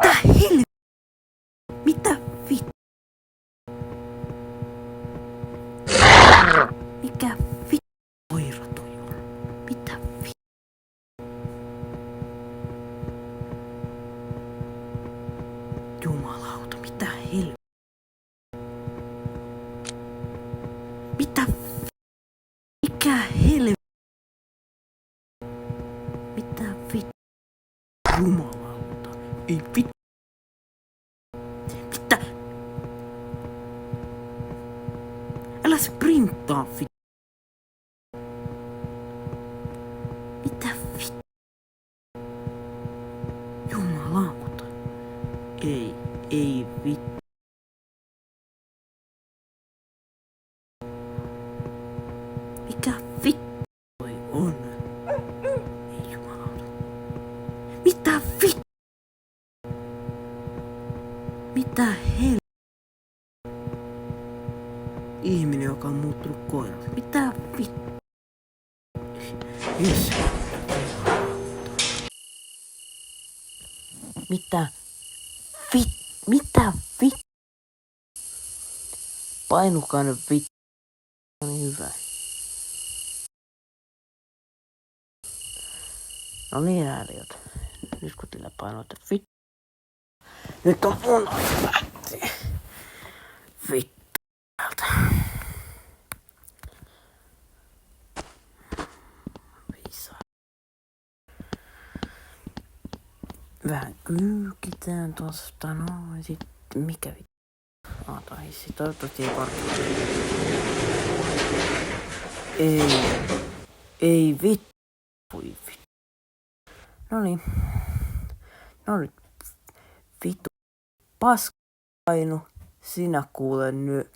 Mitä helvettiä? Mitä vittu? Mikä vittu koira toi on? Mitä vittu? Jumalauta, mitä helvettiä? Mitä vittu? Mikä helvettiä? Mitä vittu? Jumalauta, ei vittu. Mitä? Älä sprinttaa vittu. Mitä vittu? Jumalauta. Ei vittu. Mikä vittu toi on? Ei jumalauta. Mitä vittu? Mitä helvettiä? Ihminen, joka on muuttunut koiraksi. Mitä vittu? Yes. Mitä vittu? Painukaa nyt vittu. No niin hyvä. No niin ääliöt. Nyt kun teillä painoitte vittu. Nyt on mun aika lähteä. Vittu täältä. Viisaa. Vähän kyykitään tosta noin. Sitten mikä vittu? Tää hissi. Toivottavasti ei parkilla. Ei vittu. Voi vittu. Noniin. No nyt. Vittu. Paskainu. Sinä kuule nyt.